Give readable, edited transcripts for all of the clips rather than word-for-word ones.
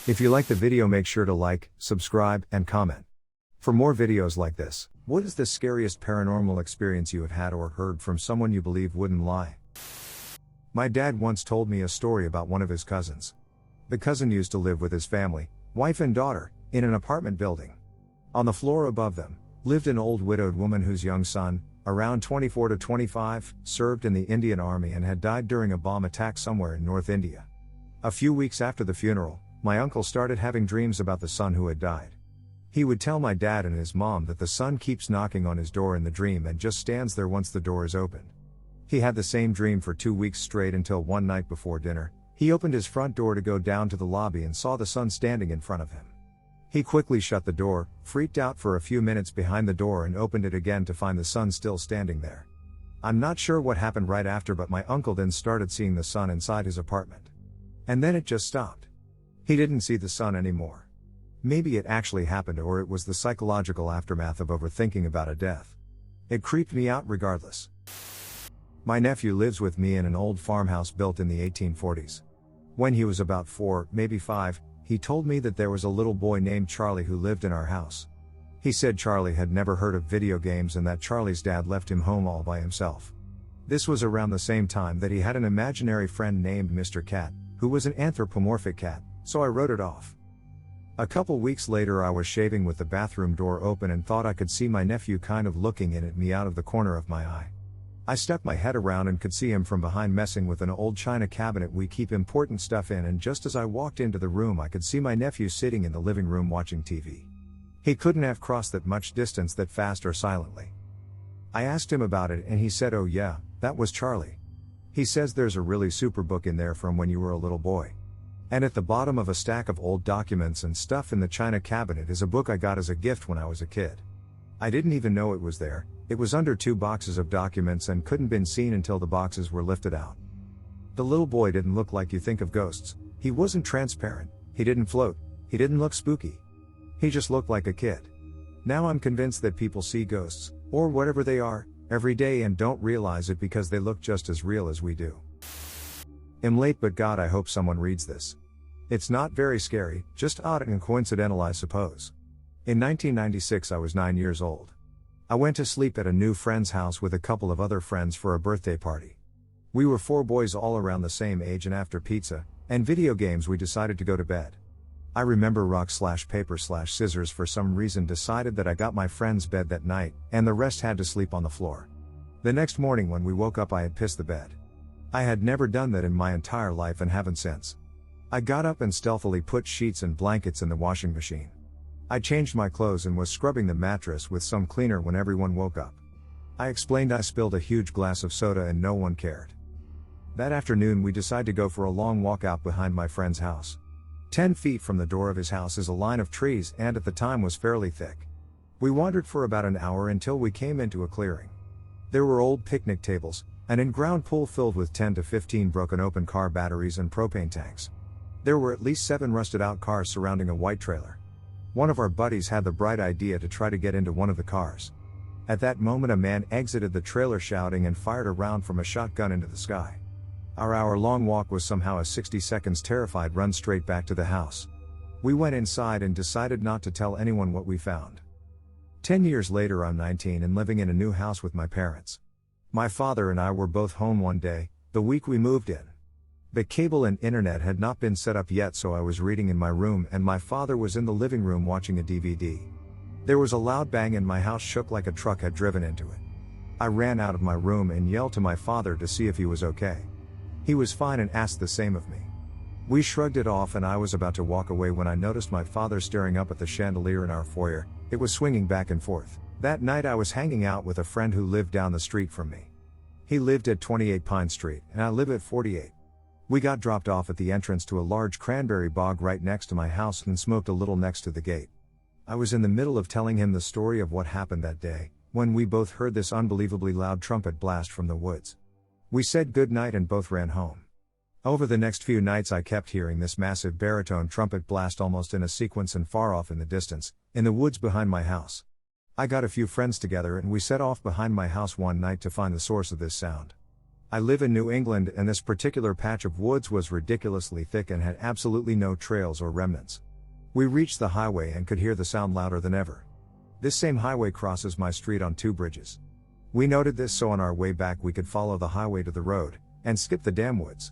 If you like the video, make sure to like, subscribe, and comment. For more videos like this, what is the scariest paranormal experience you have had or heard from someone you believe wouldn't lie? My dad once told me a story about one of his cousins. The cousin used to live with his family, wife and daughter, in an apartment building. On the floor above them, lived an old widowed woman whose young son, around 24 to 25, served in the Indian Army and had died during a bomb attack somewhere in North India. A few weeks after the funeral, my uncle started having dreams about the son who had died. He would tell my dad and his mom that the son keeps knocking on his door in the dream and just stands there once the door is opened. He had the same dream for 2 weeks straight until one night before dinner, he opened his front door to go down to the lobby and saw the son standing in front of him. He quickly shut the door, freaked out for a few minutes behind the door and opened it again to find the son still standing there. I'm not sure what happened right after, but my uncle then started seeing the son inside his apartment. And then it just stopped. He didn't see the son anymore. Maybe it actually happened, or it was the psychological aftermath of overthinking about a death. It creeped me out regardless. My nephew lives with me in an old farmhouse built in the 1840s. When he was about 4, maybe 5, he told me that there was a little boy named Charlie who lived in our house. He said Charlie had never heard of video games and that Charlie's dad left him home all by himself. This was around the same time that he had an imaginary friend named Mr. Cat, who was an anthropomorphic cat, so I wrote it off. A couple weeks later, I was shaving with the bathroom door open and thought I could see my nephew kind of looking in at me out of the corner of my eye. I stepped my head around and could see him from behind messing with an old china cabinet we keep important stuff in, and just as I walked into the room I could see my nephew sitting in the living room watching TV. He couldn't have crossed that much distance that fast or silently. I asked him about it and he said, "Oh yeah, that was Charlie. He says there's a really super book in there from when you were a little boy. And at the bottom of a stack of old documents and stuff in the china cabinet is a book I got as a gift when I was a kid. I didn't even know it was there. It was under 2 boxes of documents and couldn't been seen until the boxes were lifted out." The little boy didn't look like you think of ghosts. He wasn't transparent, he didn't float, he didn't look spooky. He just looked like a kid. Now I'm convinced that people see ghosts, or whatever they are, every day and don't realize it because they look just as real as we do. I'm late, but God, I hope someone reads this. It's not very scary, just odd and coincidental, I suppose. In 1996 I was 9 years old. I went to sleep at a new friend's house with a couple of other friends for a birthday party. We were 4 boys all around the same age, and after pizza and video games we decided to go to bed. I remember rock/paper/scissors for some reason decided that I got my friend's bed that night, and the rest had to sleep on the floor. The next morning when we woke up I had pissed the bed. I had never done that in my entire life and haven't since. I got up and stealthily put sheets and blankets in the washing machine. I changed my clothes and was scrubbing the mattress with some cleaner when everyone woke up. I explained I spilled a huge glass of soda and no one cared. That afternoon we decided to go for a long walk out behind my friend's house. 10 feet from the door of his house is a line of trees and at the time was fairly thick. We wandered for about an hour until we came into a clearing. There were old picnic tables, an in-ground pool filled with 10 to 15 broken open car batteries and propane tanks. There were at least 7 rusted out cars surrounding a white trailer. One of our buddies had the bright idea to try to get into one of the cars. At that moment a man exited the trailer shouting and fired a round from a shotgun into the sky. Our hour-long walk was somehow a 60 seconds terrified run straight back to the house. We went inside and decided not to tell anyone what we found. 10 years later I'm 19 and living in a new house with my parents. My father and I were both home one day, the week we moved in. The cable and internet had not been set up yet, so I was reading in my room and my father was in the living room watching a DVD. There was a loud bang and my house shook like a truck had driven into it. I ran out of my room and yelled to my father to see if he was okay. He was fine and asked the same of me. We shrugged it off and I was about to walk away when I noticed my father staring up at the chandelier in our foyer. It was swinging back and forth. That night I was hanging out with a friend who lived down the street from me. He lived at 28 Pine Street and I live at 48. We got dropped off at the entrance to a large cranberry bog right next to my house and smoked a little next to the gate. I was in the middle of telling him the story of what happened that day, when we both heard this unbelievably loud trumpet blast from the woods. We said good night and both ran home. Over the next few nights I kept hearing this massive baritone trumpet blast almost in a sequence and far off in the distance, in the woods behind my house. I got a few friends together and we set off behind my house one night to find the source of this sound. I live in New England and this particular patch of woods was ridiculously thick and had absolutely no trails or remnants. We reached the highway and could hear the sound louder than ever. This same highway crosses my street on 2 bridges. We noted this so on our way back we could follow the highway to the road, and skip the damn woods.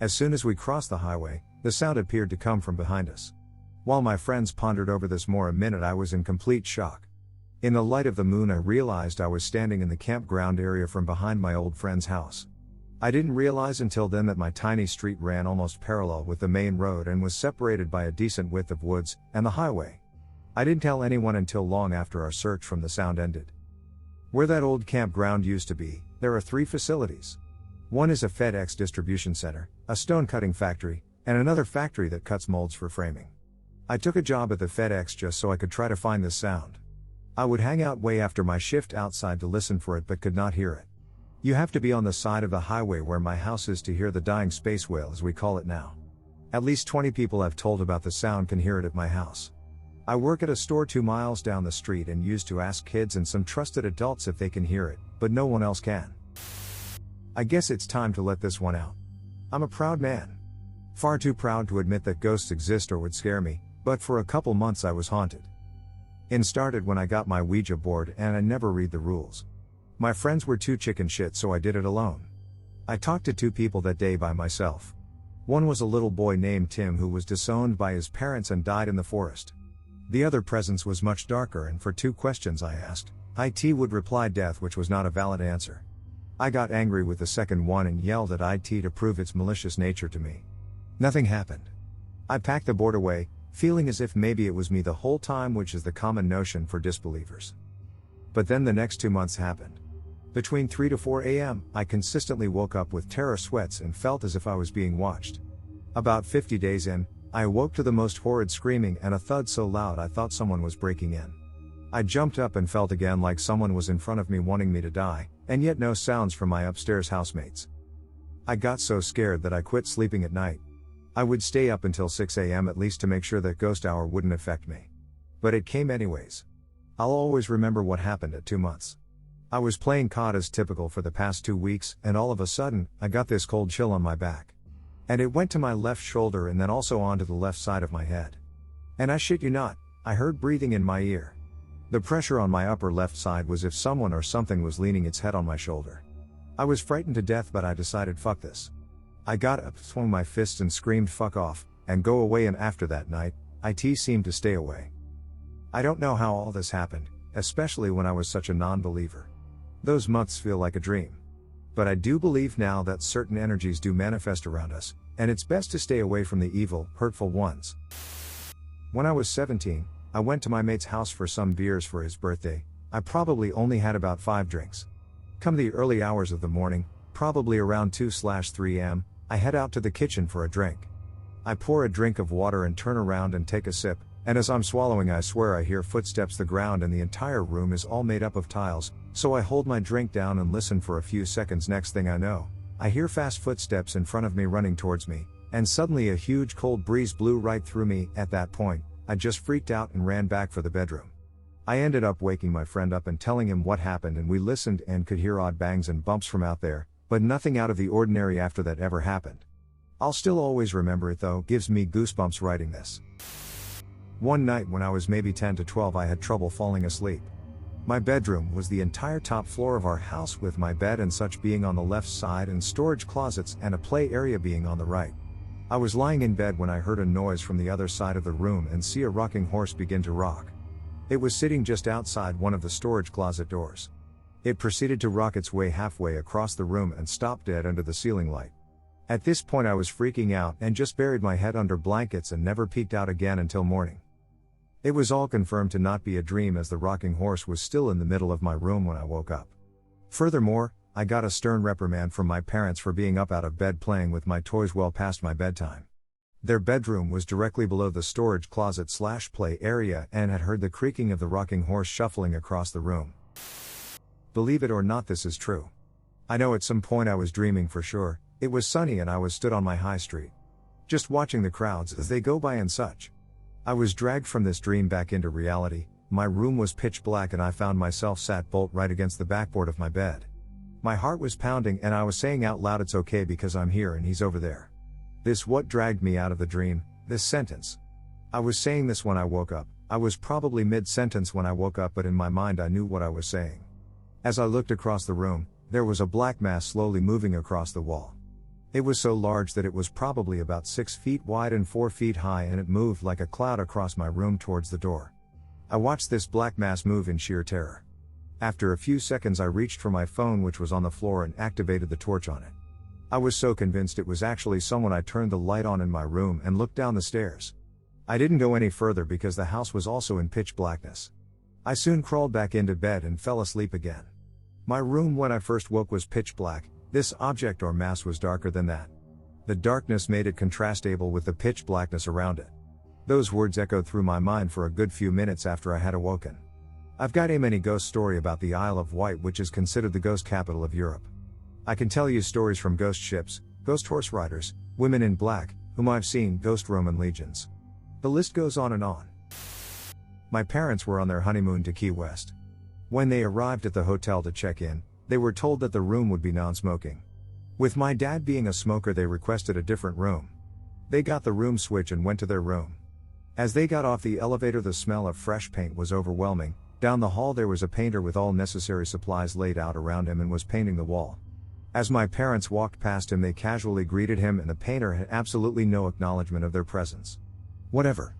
As soon as we crossed the highway, the sound appeared to come from behind us. While my friends pondered over this more a minute I was in complete shock. In the light of the moon I realized I was standing in the campground area from behind my old friend's house. I didn't realize until then that my tiny street ran almost parallel with the main road and was separated by a decent width of woods and the highway. I didn't tell anyone until long after our search from the sound ended. Where that old campground used to be, there are 3 facilities. One is a FedEx distribution center, a stone cutting factory, and another factory that cuts molds for framing. I took a job at the FedEx just so I could try to find this sound. I would hang out way after my shift outside to listen for it but could not hear it. You have to be on the side of the highway where my house is to hear the dying space whale as we call it now. At least 20 people I've told about the sound can hear it at my house. I work at a store 2 miles down the street and used to ask kids and some trusted adults if they can hear it, but no one else can. I guess it's time to let this one out. I'm a proud man. Far too proud to admit that ghosts exist or would scare me, but for a couple months I was haunted. It started when I got my Ouija board and I never read the rules. My friends were too chicken shit so I did it alone. I talked to 2 people that day by myself. One was a little boy named Tim who was disowned by his parents and died in the forest. The other presence was much darker and for 2 questions I asked, IT would reply death which was not a valid answer. I got angry with the second one and yelled at IT to prove its malicious nature to me. Nothing happened. I packed the board away, feeling as if maybe it was me the whole time which is the common notion for disbelievers. But then the next 2 months happened. Between 3 to 4 a.m., I consistently woke up with terror sweats and felt as if I was being watched. About 50 days in, I awoke to the most horrid screaming and a thud so loud I thought someone was breaking in. I jumped up and felt again like someone was in front of me wanting me to die, and yet no sounds from my upstairs housemates. I got so scared that I quit sleeping at night. I would stay up until 6 a.m. at least to make sure that ghost hour wouldn't affect me. But it came anyways. I'll always remember what happened at 2 months. I was playing COD as typical for the past 2 weeks, and all of a sudden, I got this cold chill on my back. And it went to my left shoulder and then also onto the left side of my head. And I shit you not, I heard breathing in my ear. The pressure on my upper left side was if someone or something was leaning its head on my shoulder. I was frightened to death but I decided fuck this. I got up, swung my fists and screamed fuck off, and go away, and after that night, IT seemed to stay away. I don't know how all this happened, especially when I was such a non-believer. Those months feel like a dream. But I do believe now that certain energies do manifest around us, and it's best to stay away from the evil, hurtful ones. When I was 17, I went to my mate's house for some beers for his birthday. I probably only had about 5 drinks. Come the early hours of the morning, probably around 2/3 am, I head out to the kitchen for a drink. I pour a drink of water and turn around and take a sip, and as I'm swallowing I swear I hear footsteps. The ground and the entire room is all made up of tiles, so I hold my drink down and listen for a few seconds. Next thing I know, I hear fast footsteps in front of me running towards me, and suddenly a huge cold breeze blew right through me. At that point, I just freaked out and ran back for the bedroom. I ended up waking my friend up and telling him what happened, and we listened and could hear odd bangs and bumps from out there, but nothing out of the ordinary after that ever happened. I'll still always remember it though, gives me goosebumps writing this. One night when I was maybe 10 to 12 I had trouble falling asleep. My bedroom was the entire top floor of our house, with my bed and such being on the left side and storage closets and a play area being on the right. I was lying in bed when I heard a noise from the other side of the room and see a rocking horse begin to rock. It was sitting just outside one of the storage closet doors. It proceeded to rock its way halfway across the room and stopped dead under the ceiling light. At this point I was freaking out and just buried my head under blankets and never peeked out again until morning. It was all confirmed to not be a dream, as the rocking horse was still in the middle of my room when I woke up. Furthermore, I got a stern reprimand from my parents for being up out of bed playing with my toys well past my bedtime. Their bedroom was directly below the storage closet/play area and had heard the creaking of the rocking horse shuffling across the room. Believe it or not, this is true. I know at some point I was dreaming for sure. It was sunny and I was stood on my high street, just watching the crowds as they go by and such. I was dragged from this dream back into reality. My room was pitch black and I found myself sat bolt right against the backboard of my bed. My heart was pounding and I was saying out loud, "It's okay because I'm here and he's over there." This what dragged me out of the dream, this sentence. I was saying this when I woke up. I was probably mid-sentence when I woke up, but in my mind I knew what I was saying. As I looked across the room, there was a black mass slowly moving across the wall. It was so large that it was probably about 6 feet wide and 4 feet high, and it moved like a cloud across my room towards the door. I watched this black mass move in sheer terror. After a few seconds I reached for my phone, which was on the floor, and activated the torch on it. I was so convinced it was actually someone I turned the light on in my room and looked down the stairs. I didn't go any further because the house was also in pitch blackness. I soon crawled back into bed and fell asleep again. My room when I first woke was pitch black. This object or mass was darker than that. The darkness made it contrastable with the pitch blackness around it. Those words echoed through my mind for a good few minutes after I had awoken. I've got a many ghost story about the Isle of Wight, which is considered the ghost capital of Europe. I can tell you stories from ghost ships, ghost horse riders, women in black, whom I've seen, ghost Roman legions. The list goes on and on. My parents were on their honeymoon to Key West. When they arrived at the hotel to check in, they were told that the room would be non-smoking. With my dad being a smoker, they requested a different room. They got the room switch and went to their room. As they got off the elevator, the smell of fresh paint was overwhelming. Down the hall there was a painter with all necessary supplies laid out around him and was painting the wall. As my parents walked past him, they casually greeted him, and the painter had absolutely no acknowledgement of their presence. Whatever.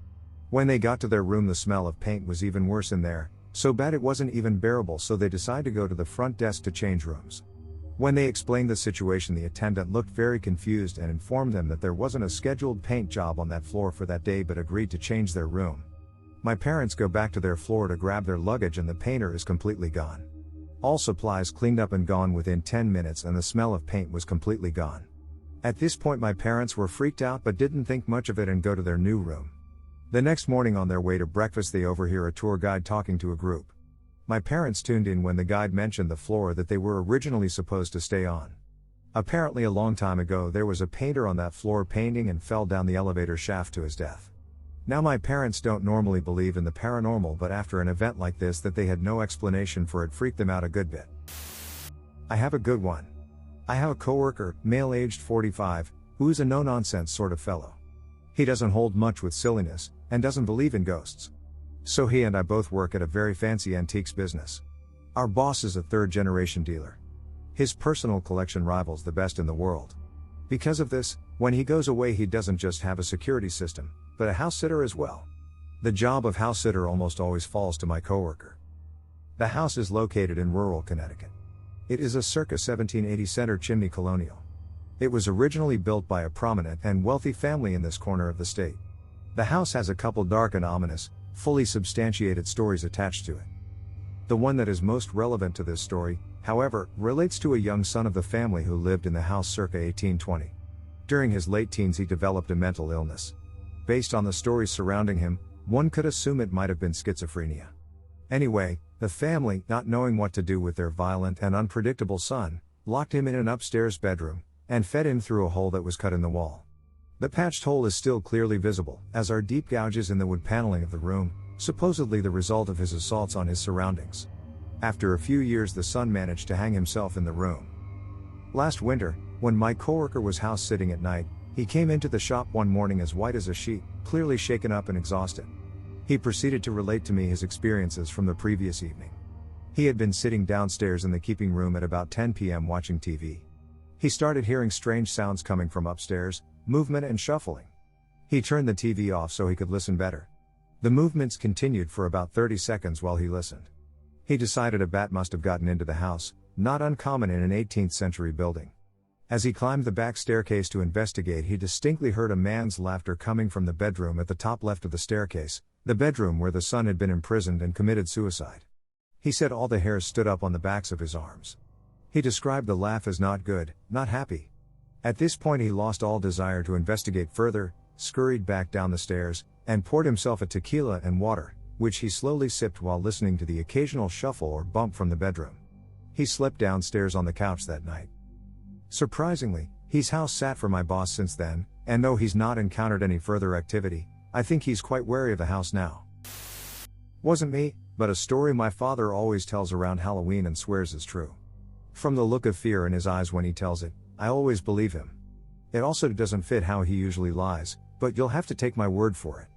When they got to their room, the smell of paint was even worse in there, so bad it wasn't even bearable, so they decided to go to the front desk to change rooms. When they explained the situation, the attendant looked very confused and informed them that there wasn't a scheduled paint job on that floor for that day, but agreed to change their room. My parents go back to their floor to grab their luggage, and the painter is completely gone. All supplies cleaned up and gone within 10 minutes, and the smell of paint was completely gone. At this point my parents were freaked out but didn't think much of it and go to their new room. The next morning on their way to breakfast, they overhear a tour guide talking to a group. My parents tuned in when the guide mentioned the floor that they were originally supposed to stay on. Apparently a long time ago there was a painter on that floor painting and fell down the elevator shaft to his death. Now my parents don't normally believe in the paranormal, but after an event like this that they had no explanation for, it freaked them out a good bit. I have a good one. I have a coworker, male aged 45, who is a no-nonsense sort of fellow. He doesn't hold much with silliness, and doesn't believe in ghosts. So he and I both work at a very fancy antiques business. Our boss is a third-generation dealer. His personal collection rivals the best in the world. Because of this, when he goes away he doesn't just have a security system, but a house sitter as well. The job of house sitter almost always falls to my coworker. The house is located in rural Connecticut. It is a circa 1780 center chimney colonial. It was originally built by a prominent and wealthy family in this corner of the state. The house has a couple dark and ominous, fully substantiated stories attached to it. The one that is most relevant to this story, however, relates to a young son of the family who lived in the house circa 1820. During his late teens he developed a mental illness. Based on the stories surrounding him, one could assume it might have been schizophrenia. Anyway, the family, not knowing what to do with their violent and unpredictable son, locked him in an upstairs bedroom, and fed him through a hole that was cut in the wall. The patched hole is still clearly visible, as are deep gouges in the wood paneling of the room, supposedly the result of his assaults on his surroundings. After a few years the son managed to hang himself in the room. Last winter, when my coworker was house sitting at night, he came into the shop one morning as white as a sheet, clearly shaken up and exhausted. He proceeded to relate to me his experiences from the previous evening. He had been sitting downstairs in the keeping room at about 10 p.m. watching TV. He started hearing strange sounds coming from upstairs, movement and shuffling. He turned the TV off so he could listen better. The movements continued for about 30 seconds while he listened. He decided a bat must have gotten into the house, not uncommon in an 18th century building. As he climbed the back staircase to investigate, he distinctly heard a man's laughter coming from the bedroom at the top left of the staircase, the bedroom where the son had been imprisoned and committed suicide. He said all the hairs stood up on the backs of his arms. He described the laugh as not good, not happy. At this point he lost all desire to investigate further, scurried back down the stairs, and poured himself a tequila and water, which he slowly sipped while listening to the occasional shuffle or bump from the bedroom. He slept downstairs on the couch that night. Surprisingly, he's house sat for my boss since then, and though he's not encountered any further activity, I think he's quite wary of the house now. Wasn't me, but a story my father always tells around Halloween and swears is true. From the look of fear in his eyes when he tells it, I always believe him. It also doesn't fit how he usually lies, but you'll have to take my word for it.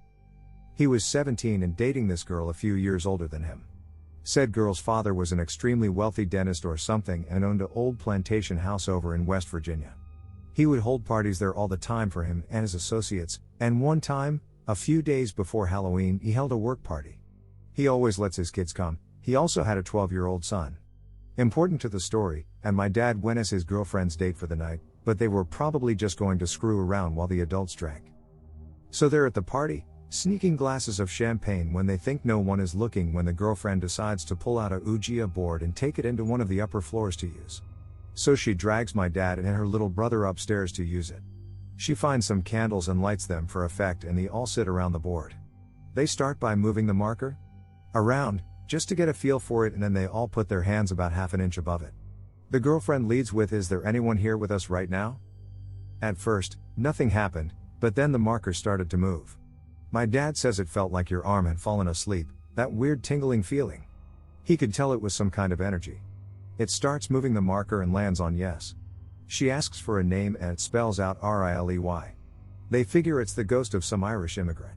He was 17 and dating this girl a few years older than him. Said girl's father was an extremely wealthy dentist or something and owned an old plantation house over in West Virginia. He would hold parties there all the time for him and his associates, and one time, a few days before Halloween, he held a work party. He always lets his kids come. He also had a 12-year-old son. Important to the story, and my dad went as his girlfriend's date for the night, but they were probably just going to screw around while the adults drank. So they're at the party, sneaking glasses of champagne when they think no one is looking when the girlfriend decides to pull out a Ouija board and take it into one of the upper floors to use. So she drags my dad and her little brother upstairs to use it. She finds some candles and lights them for effect and they all sit around the board. They start by moving the marker around, just to get a feel for it, and then they all put their hands about half an inch above it. The girlfriend leads with, "Is there anyone here with us right now?" At first, nothing happened, but then the marker started to move. My dad says it felt like your arm had fallen asleep, that weird tingling feeling. He could tell it was some kind of energy. It starts moving the marker and lands on yes. She asks for a name and it spells out Riley. They figure it's the ghost of some Irish immigrant.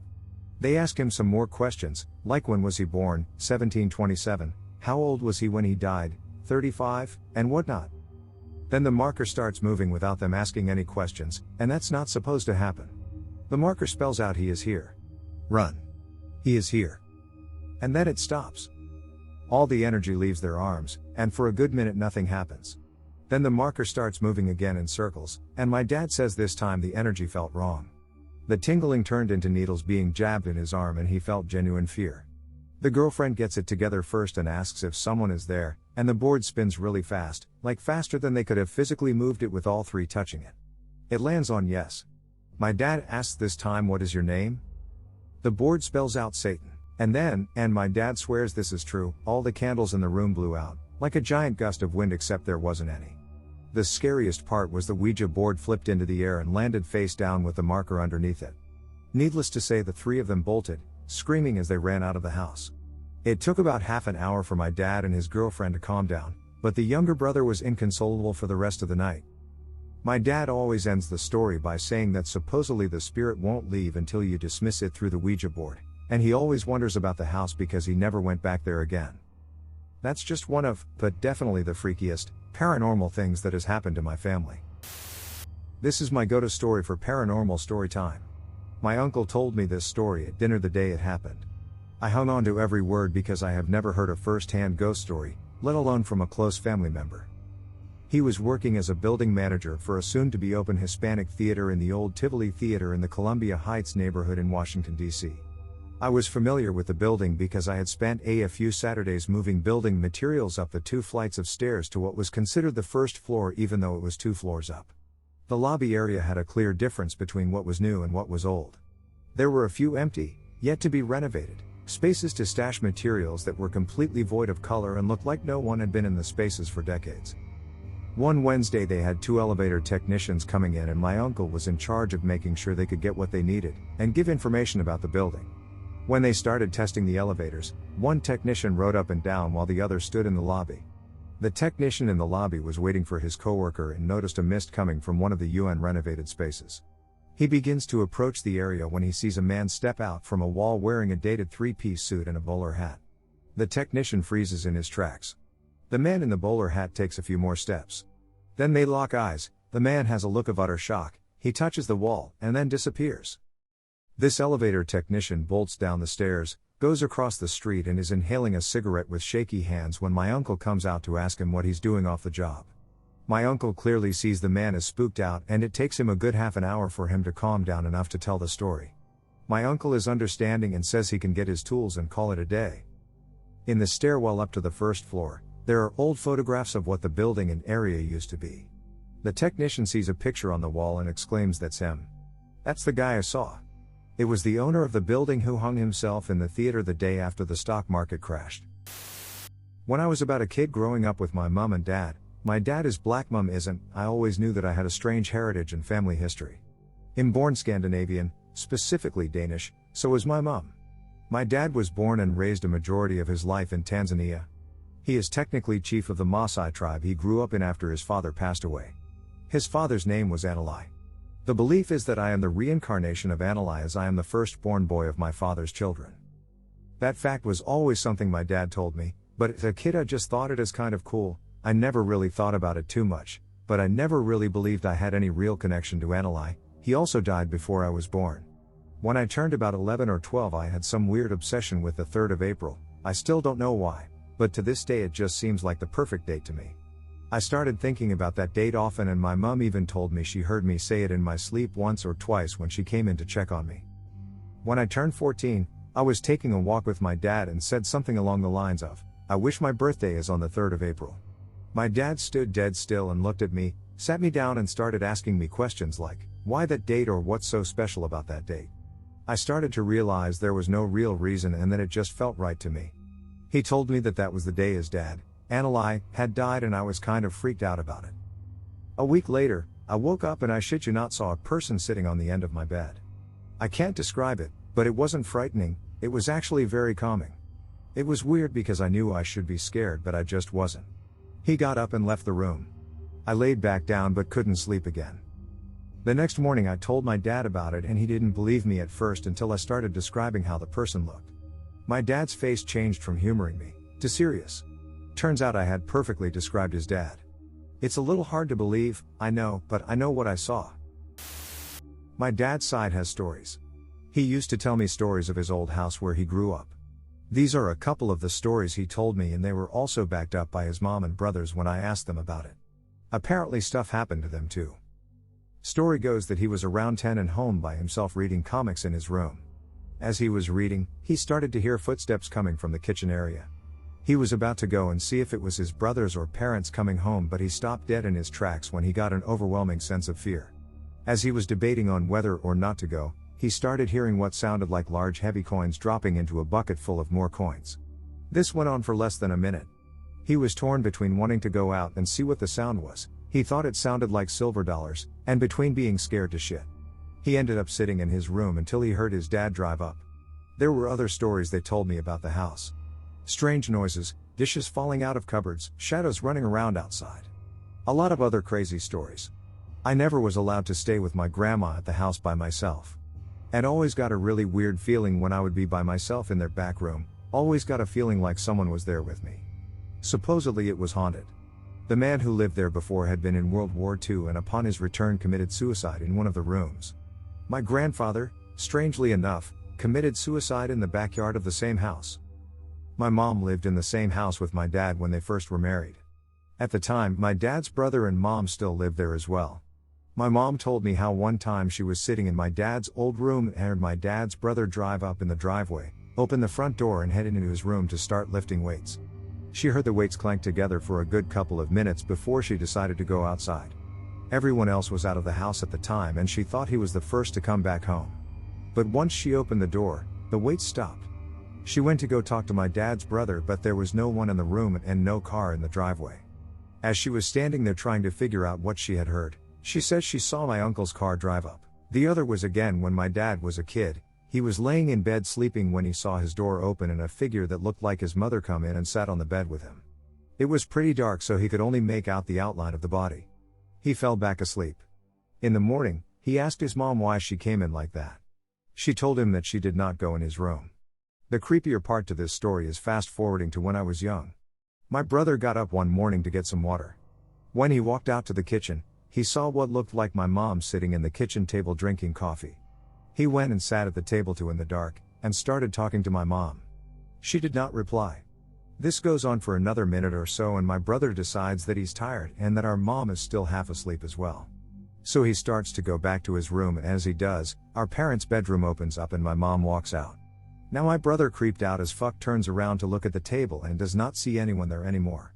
They ask him some more questions, like when was he born, 1727, how old was he when he died, 35, and whatnot. Then the marker starts moving without them asking any questions, and that's not supposed to happen. The marker spells out he is here. Run. He is here. And then it stops. All the energy leaves their arms, and for a good minute nothing happens. Then the marker starts moving again in circles, and my dad says this time the energy felt wrong. The tingling turned into needles being jabbed in his arm and he felt genuine fear. The girlfriend gets it together first and asks if someone is there, and the board spins really fast, like faster than they could have physically moved it with all three touching it. It lands on yes. My dad asks this time, "What is your name?" The board spells out Satan. And my dad swears this is true, all the candles in the room blew out, like a giant gust of wind, except there wasn't any. The scariest part was the Ouija board flipped into the air and landed face down with the marker underneath it. Needless to say, the three of them bolted, screaming as they ran out of the house. It took about half an hour for my dad and his girlfriend to calm down, but the younger brother was inconsolable for the rest of the night. My dad always ends the story by saying that supposedly the spirit won't leave until you dismiss it through the Ouija board, and he always wonders about the house because he never went back there again. That's just one of, but definitely the freakiest, paranormal things that has happened to my family. This is my go-to story for paranormal story time. My uncle told me this story at dinner the day it happened. I hung on to every word because I have never heard a first-hand ghost story, let alone from a close family member. He was working as a building manager for a soon-to-be-open Hispanic theater in the old Tivoli Theater in the Columbia Heights neighborhood in Washington, D.C. I was familiar with the building because I had spent a few Saturdays moving building materials up the 2 flights of stairs to what was considered the first floor, even though it was 2 floors up. The lobby area had a clear difference between what was new and what was old. There were a few empty, yet to be renovated, spaces to stash materials that were completely void of color and looked like no one had been in the spaces for decades. One Wednesday they had 2 elevator technicians coming in and my uncle was in charge of making sure they could get what they needed, and give information about the building. When they started testing the elevators, one technician rode up and down while the other stood in the lobby. The technician in the lobby was waiting for his coworker and noticed a mist coming from one of the UN-renovated spaces. He begins to approach the area when he sees a man step out from a wall wearing a dated 3-piece suit and a bowler hat. The technician freezes in his tracks. The man in the bowler hat takes a few more steps. Then they lock eyes. The man has a look of utter shock, he touches the wall, and then disappears. This elevator technician bolts down the stairs, goes across the street and is inhaling a cigarette with shaky hands when my uncle comes out to ask him what he's doing off the job. My uncle clearly sees the man is spooked out and it takes him a good half an hour for him to calm down enough to tell the story. My uncle is understanding and says he can get his tools and call it a day. In the stairwell up to the first floor, there are old photographs of what the building and area used to be. The technician sees a picture on the wall and exclaims, "That's him. That's the guy I saw. It was the owner of the building who hung himself in the theater the day after the stock market crashed." When I was about a kid growing up with my mom and dad, my dad is black, mom isn't, I always knew that I had a strange heritage and family history. I'm born Scandinavian, specifically Danish, so is my mom. My dad was born and raised a majority of his life in Tanzania. He is technically chief of the Maasai tribe he grew up in after his father passed away. His father's name was Anilai. The belief is that I am the reincarnation of Anilai, as I am the firstborn boy of my father's children. That fact was always something my dad told me, but as a kid I just thought it as kind of cool. I never really thought about it too much, but I never really believed I had any real connection to Anilai. He also died before I was born. When I turned about 11 or 12 I had some weird obsession with the 3rd of April, I still don't know why, but to this day it just seems like the perfect date to me. I started thinking about that date often, and my mum even told me she heard me say it in my sleep once or twice when she came in to check on me. When I turned 14, I was taking a walk with my dad and said something along the lines of, "I wish my birthday is on the 3rd of April. My dad stood dead still and looked at me, sat me down and started asking me questions like, why that date or what's so special about that date. I started to realize there was no real reason and that it just felt right to me. He told me that was the day his dad, Anilai, had died, and I was kind of freaked out about it. A week later, I woke up and I shit you not saw a person sitting on the end of my bed. I can't describe it, but it wasn't frightening, it was actually very calming. It was weird because I knew I should be scared but I just wasn't. He got up and left the room. I laid back down but couldn't sleep again. The next morning I told my dad about it and he didn't believe me at first until I started describing how the person looked. My dad's face changed from humoring me to serious. Turns out I had perfectly described his dad. It's a little hard to believe, I know, but I know what I saw. My dad's side has stories. He used to tell me stories of his old house where he grew up. These are a couple of the stories he told me, and they were also backed up by his mom and brothers when I asked them about it. Apparently stuff happened to them too. Story goes that he was around 10 and home by himself reading comics in his room. As he was reading, he started to hear footsteps coming from the kitchen area. He was about to go and see if it was his brothers or parents coming home, but he stopped dead in his tracks when he got an overwhelming sense of fear. As he was debating on whether or not to go, he started hearing what sounded like large heavy coins dropping into a bucket full of more coins. This went on for less than a minute. He was torn between wanting to go out and see what the sound was, he thought it sounded like silver dollars, and between being scared to shit. He ended up sitting in his room until he heard his dad drive up. There were other stories they told me about the house. Strange noises, dishes falling out of cupboards, shadows running around outside. A lot of other crazy stories. I never was allowed to stay with my grandma at the house by myself. And always got a really weird feeling when I would be by myself in their back room, always got a feeling like someone was there with me. Supposedly it was haunted. The man who lived there before had been in World War II and upon his return committed suicide in one of the rooms. My grandfather, strangely enough, committed suicide in the backyard of the same house. My mom lived in the same house with my dad when they first were married. At the time, my dad's brother and mom still lived there as well. My mom told me how one time she was sitting in my dad's old room and heard my dad's brother drive up in the driveway, open the front door and head into his room to start lifting weights. She heard the weights clank together for a good couple of minutes before she decided to go outside. Everyone else was out of the house at the time and she thought he was the first to come back home. But once she opened the door, the weights stopped. She went to go talk to my dad's brother, but there was no one in the room and no car in the driveway. As she was standing there trying to figure out what she had heard, she says she saw my uncle's car drive up. The other was again when my dad was a kid. He was laying in bed sleeping when he saw his door open and a figure that looked like his mother come in and sat on the bed with him. It was pretty dark so he could only make out the outline of the body. He fell back asleep. In the morning, he asked his mom why she came in like that. She told him that she did not go in his room. The creepier part to this story is fast forwarding to when I was young. My brother got up one morning to get some water. When he walked out to the kitchen, he saw what looked like my mom sitting in the kitchen table drinking coffee. He went and sat at the table too in the dark, and started talking to my mom. She did not reply. This goes on for another minute or so and my brother decides that he's tired and that our mom is still half asleep as well. So he starts to go back to his room, and as he does, our parents' bedroom opens up and my mom walks out. Now my brother, creeped out as fuck, turns around to look at the table and does not see anyone there anymore.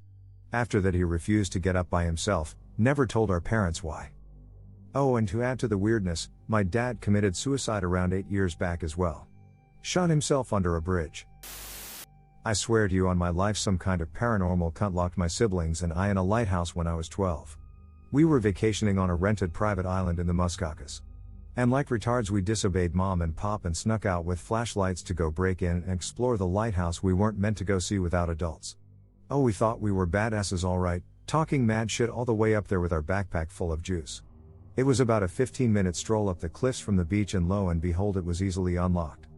After that he refused to get up by himself, never told our parents why. Oh, and to add to the weirdness, my dad committed suicide around 8 years back as well. Shot himself under a bridge. I swear to you on my life some kind of paranormal cunt locked my siblings and I in a lighthouse when I was 12. We were vacationing on a rented private island in the Muskokas. And like retards we disobeyed mom and pop and snuck out with flashlights to go break in and explore the lighthouse we weren't meant to go see without adults. Oh, we thought we were badasses alright, talking mad shit all the way up there with our backpack full of juice. It was about a 15-minute stroll up the cliffs from the beach, and lo and behold, it was easily unlocked.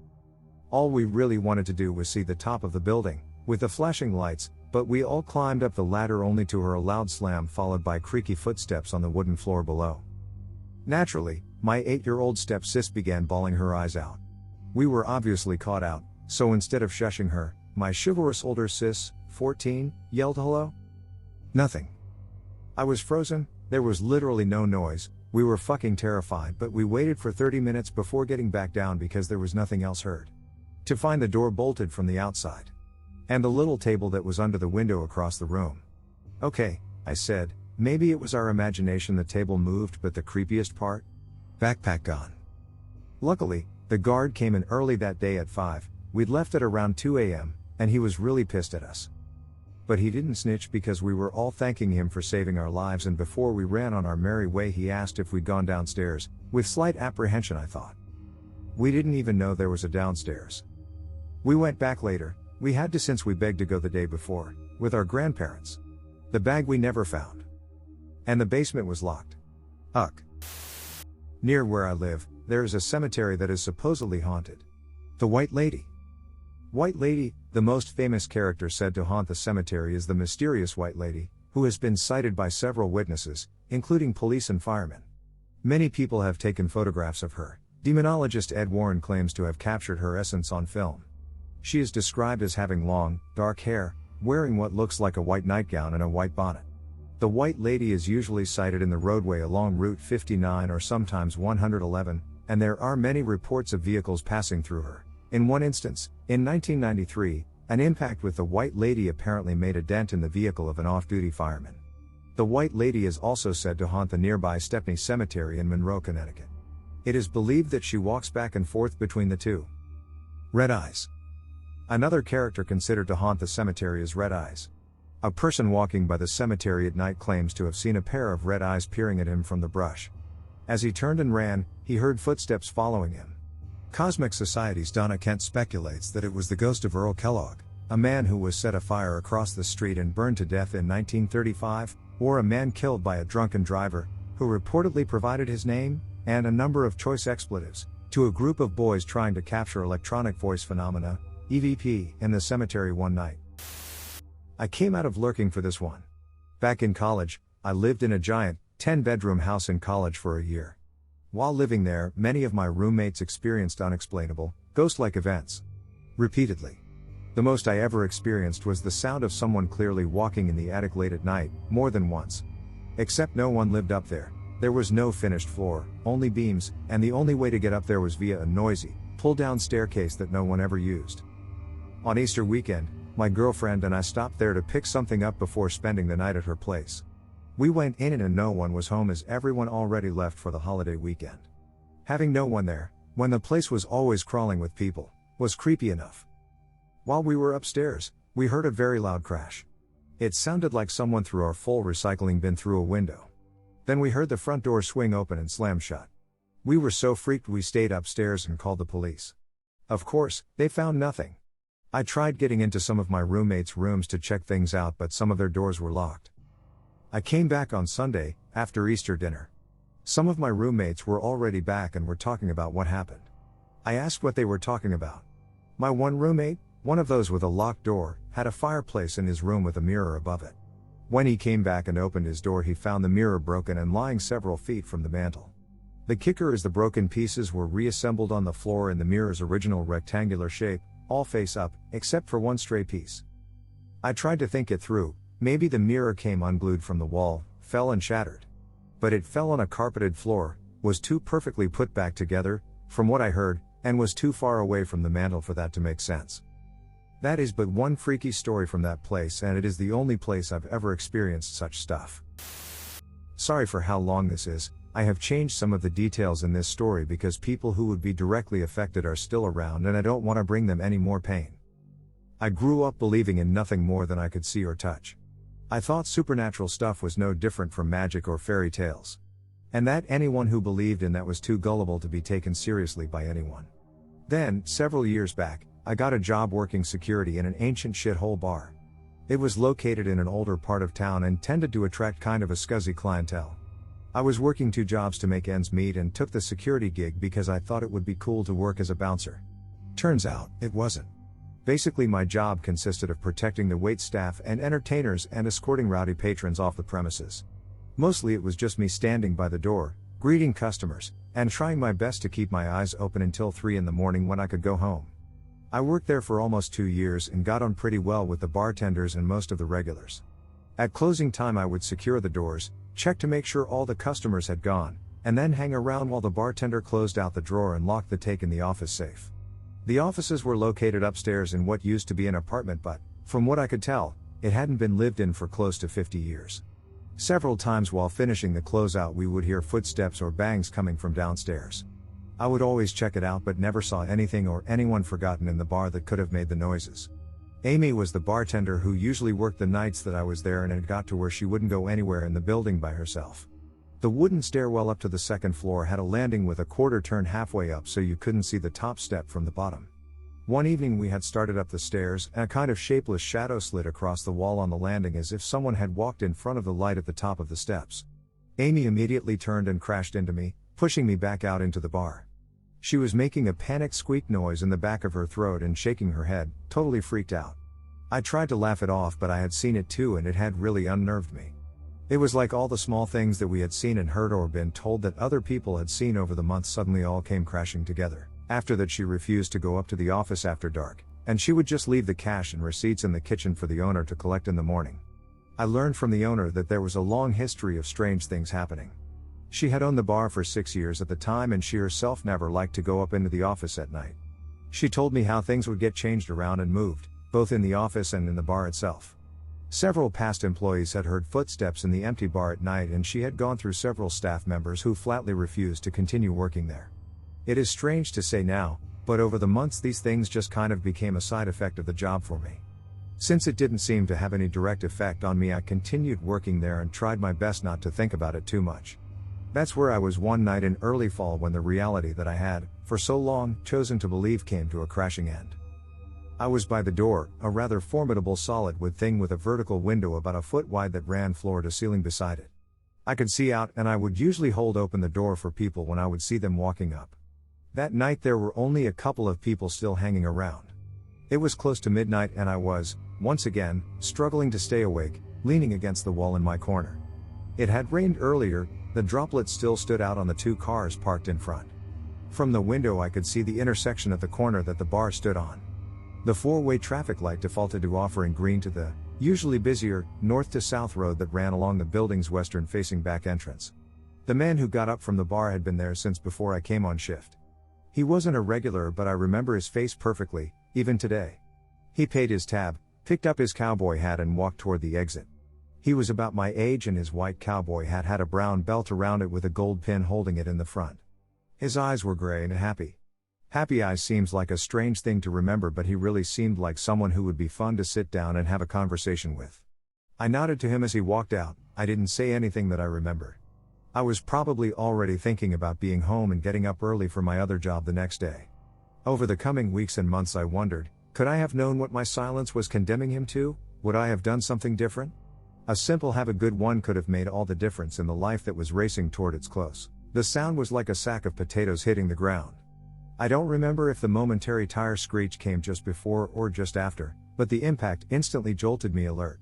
All we really wanted to do was see the top of the building, with the flashing lights, but we all climbed up the ladder only to hear a loud slam followed by creaky footsteps on the wooden floor below. Naturally, my 8-year-old stepsis began bawling her eyes out. We were obviously caught out, so instead of shushing her, my chivalrous older sis, 14, yelled hello. Nothing. I was frozen, there was literally no noise, we were fucking terrified, but we waited for 30 minutes before getting back down because there was nothing else heard. To find the door bolted from the outside. And the little table that was under the window across the room. Okay, I said, maybe it was our imagination, the table moved, but the creepiest part? Backpack gone. Luckily, the guard came in early that day at 5, we'd left at around 2 a.m., and he was really pissed at us. But he didn't snitch because we were all thanking him for saving our lives, and before we ran on our merry way he asked if we'd gone downstairs, with slight apprehension I thought. We didn't even know there was a downstairs. We went back later, we had to since we begged to go the day before, with our grandparents. The bag we never found. And the basement was locked. Uck. Near where I live, there is a cemetery that is supposedly haunted. The White Lady. White Lady, the most famous character said to haunt the cemetery is the mysterious White Lady, who has been sighted by several witnesses, including police and firemen. Many people have taken photographs of her. Demonologist Ed Warren claims to have captured her essence on film. She is described as having long, dark hair, wearing what looks like a white nightgown and a white bonnet. The White Lady is usually sighted in the roadway along Route 59 or sometimes 111, and there are many reports of vehicles passing through her. In one instance, in 1993, an impact with the White Lady apparently made a dent in the vehicle of an off-duty fireman. The White Lady is also said to haunt the nearby Stepney Cemetery in Monroe, Connecticut. It is believed that she walks back and forth between the two. Red Eyes. Another character considered to haunt the cemetery is Red Eyes. A person walking by the cemetery at night claims to have seen a pair of red eyes peering at him from the brush. As he turned and ran, he heard footsteps following him. Cosmic Society's Donna Kent speculates that it was the ghost of Earl Kellogg, a man who was set afire across the street and burned to death in 1935, or a man killed by a drunken driver, who reportedly provided his name, and a number of choice expletives, to a group of boys trying to capture electronic voice phenomena, EVP, in the cemetery one night. I came out of lurking for this one. Back in college, I lived in a giant, 10-bedroom house in college for a year. While living there, many of my roommates experienced unexplainable, ghost-like events. Repeatedly. The most I ever experienced was the sound of someone clearly walking in the attic late at night, more than once. Except no one lived up there. There was no finished floor, only beams, and the only way to get up there was via a noisy, pull-down staircase that no one ever used. On Easter weekend, my girlfriend and I stopped there to pick something up before spending the night at her place. We went in and no one was home as everyone already left for the holiday weekend. Having no one there, when the place was always crawling with people, was creepy enough. While we were upstairs, we heard a very loud crash. It sounded like someone threw our full recycling bin through a window. Then we heard the front door swing open and slam shut. We were so freaked we stayed upstairs and called the police. Of course, they found nothing. I tried getting into some of my roommates' rooms to check things out, but some of their doors were locked. I came back on Sunday, after Easter dinner. Some of my roommates were already back and were talking about what happened. I asked what they were talking about. My one roommate, one of those with a locked door, had a fireplace in his room with a mirror above it. When he came back and opened his door, he found the mirror broken and lying several feet from the mantel. The kicker is the broken pieces were reassembled on the floor in the mirror's original rectangular shape, all face up, except for one stray piece. I tried to think it through. Maybe the mirror came unglued from the wall, fell and shattered. But it fell on a carpeted floor, was too perfectly put back together, from what I heard, and was too far away from the mantel for that to make sense. That is but one freaky story from that place, and it is the only place I've ever experienced such stuff. Sorry for how long this is. I have changed some of the details in this story because people who would be directly affected are still around and I don't want to bring them any more pain. I grew up believing in nothing more than I could see or touch. I thought supernatural stuff was no different from magic or fairy tales. And that anyone who believed in that was too gullible to be taken seriously by anyone. Then, several years back, I got a job working security in an ancient shithole bar. It was located in an older part of town and tended to attract kind of a scuzzy clientele. I was working 2 jobs to make ends meet and took the security gig because I thought it would be cool to work as a bouncer. Turns out, it wasn't. Basically, my job consisted of protecting the wait staff and entertainers and escorting rowdy patrons off the premises. Mostly it was just me standing by the door, greeting customers, and trying my best to keep my eyes open until 3 in the morning when I could go home. I worked there for almost 2 years and got on pretty well with the bartenders and most of the regulars. At closing time I would secure the doors, check to make sure all the customers had gone, and then hang around while the bartender closed out the drawer and locked the take in the office safe. The offices were located upstairs in what used to be an apartment, but, from what I could tell, it hadn't been lived in for close to 50 years. Several times while finishing the closeout we would hear footsteps or bangs coming from downstairs. I would always check it out but never saw anything or anyone forgotten in the bar that could have made the noises. Amy was the bartender who usually worked the nights that I was there, and it got to where she wouldn't go anywhere in the building by herself. The wooden stairwell up to the second floor had a landing with a quarter turn halfway up so you couldn't see the top step from the bottom. One evening we had started up the stairs, and a kind of shapeless shadow slid across the wall on the landing as if someone had walked in front of the light at the top of the steps. Amy immediately turned and crashed into me, pushing me back out into the bar. She was making a panicked squeak noise in the back of her throat and shaking her head, totally freaked out. I tried to laugh it off, but I had seen it too and it had really unnerved me. It was like all the small things that we had seen and heard or been told that other people had seen over the months suddenly all came crashing together. After that she refused to go up to the office after dark, and she would just leave the cash and receipts in the kitchen for the owner to collect in the morning. I learned from the owner that there was a long history of strange things happening. She had owned the bar for 6 years at the time and she herself never liked to go up into the office at night. She told me how things would get changed around and moved, both in the office and in the bar itself. Several past employees had heard footsteps in the empty bar at night and she had gone through several staff members who flatly refused to continue working there. It is strange to say now, but over the months these things just kind of became a side effect of the job for me. Since it didn't seem to have any direct effect on me, I continued working there and tried my best not to think about it too much. That's where I was one night in early fall when the reality that I had, for so long, chosen to believe came to a crashing end. I was by the door, a rather formidable solid wood thing with a vertical window about a foot wide that ran floor to ceiling beside it. I could see out and I would usually hold open the door for people when I would see them walking up. That night there were only a couple of people still hanging around. It was close to midnight and I was, once again, struggling to stay awake, leaning against the wall in my corner. It had rained earlier, the droplets still stood out on the 2 cars parked in front. From the window I could see the intersection at the corner that the bar stood on. The 4-way traffic light defaulted to offering green to the, usually busier, north to south road that ran along the building's western-facing back entrance. The man who got up from the bar had been there since before I came on shift. He wasn't a regular, but I remember his face perfectly, even today. He paid his tab, picked up his cowboy hat and walked toward the exit. He was about my age and his white cowboy hat had a brown belt around it with a gold pin holding it in the front. His eyes were gray and happy. Happy eyes seems like a strange thing to remember, but he really seemed like someone who would be fun to sit down and have a conversation with. I nodded to him as he walked out. I didn't say anything that I remember. I was probably already thinking about being home and getting up early for my other job the next day. Over the coming weeks and months I wondered, could I have known what my silence was condemning him to? Would I have done something different? A simple have a good one could have made all the difference in the life that was racing toward its close. The sound was like a sack of potatoes hitting the ground. I don't remember if the momentary tire screech came just before or just after, but the impact instantly jolted me alert.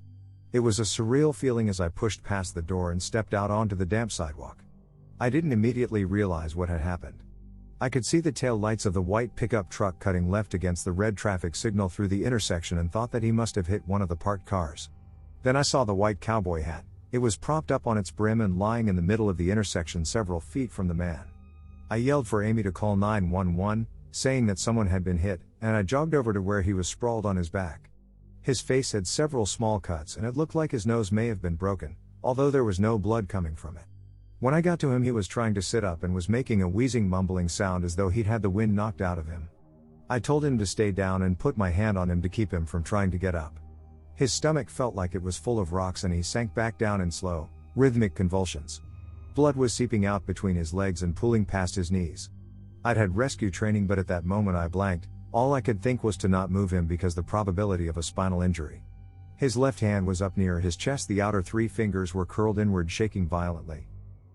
It was a surreal feeling as I pushed past the door and stepped out onto the damp sidewalk. I didn't immediately realize what had happened. I could see the tail lights of the white pickup truck cutting left against the red traffic signal through the intersection and thought that he must have hit one of the parked cars. Then I saw the white cowboy hat. It was propped up on its brim and lying in the middle of the intersection several feet from the man. I yelled for Amy to call 911, saying that someone had been hit, and I jogged over to where he was sprawled on his back. His face had several small cuts and it looked like his nose may have been broken, although there was no blood coming from it. When I got to him he was trying to sit up and was making a wheezing mumbling sound as though he'd had the wind knocked out of him. I told him to stay down and put my hand on him to keep him from trying to get up. His stomach felt like it was full of rocks and he sank back down in slow, rhythmic convulsions. Blood was seeping out between his legs and pooling past his knees. I'd had rescue training, but at that moment I blanked. All I could think was to not move him because the probability of a spinal injury. His left hand was up near his chest, the outer 3 fingers were curled inward, shaking violently.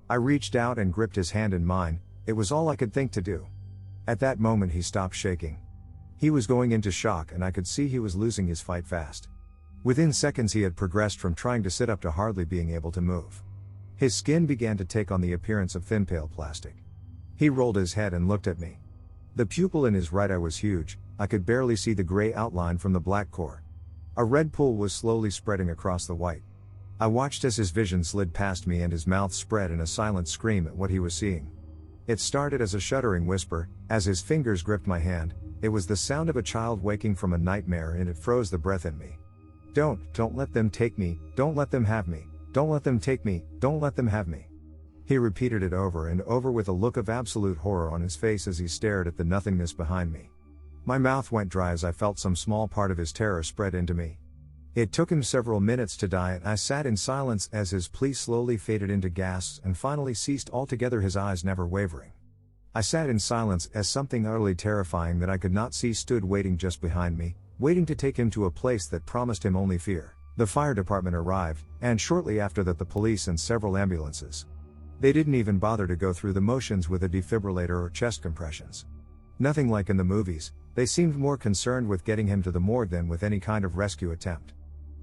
I reached out and gripped his hand in mine, it was all I could think to do. At that moment he stopped shaking. He was going into shock and I could see he was losing his fight fast. Within seconds he had progressed from trying to sit up to hardly being able to move. His skin began to take on the appearance of thin pale plastic. He rolled his head and looked at me. The pupil in his right eye was huge, I could barely see the gray outline from the black core. A red pool was slowly spreading across the white. I watched as his vision slid past me and his mouth spread in a silent scream at what he was seeing. It started as a shuddering whisper, as his fingers gripped my hand, it was the sound of a child waking from a nightmare and it froze the breath in me. Don't let them take me, don't let them have me, don't let them take me, don't let them have me. He repeated it over and over with a look of absolute horror on his face as he stared at the nothingness behind me. My mouth went dry as I felt some small part of his terror spread into me. It took him several minutes to die and I sat in silence as his plea slowly faded into gasps and finally ceased altogether, his eyes never wavering. I sat in silence as something utterly terrifying that I could not see stood waiting just behind me, waiting to take him to a place that promised him only fear. The fire department arrived, and shortly after that the police and several ambulances. They didn't even bother to go through the motions with a defibrillator or chest compressions. Nothing like in the movies, they seemed more concerned with getting him to the morgue than with any kind of rescue attempt.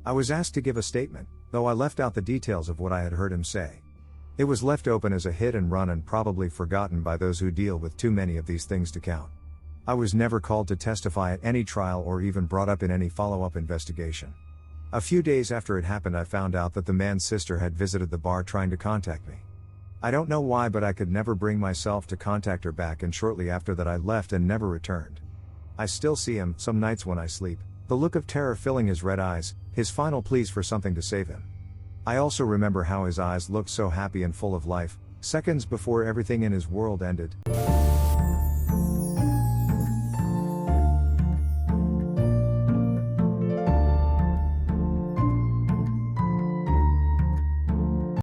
I was asked to give a statement, though I left out the details of what I had heard him say. It was left open as a hit and run and probably forgotten by those who deal with too many of these things to count. I was never called to testify at any trial or even brought up in any follow-up investigation. A few days after it happened I found out that the man's sister had visited the bar trying to contact me. I don't know why, but I could never bring myself to contact her back, and shortly after that I left and never returned. I still see him, some nights when I sleep, the look of terror filling his red eyes, his final pleas for something to save him. I also remember how his eyes looked so happy and full of life, seconds before everything in his world ended.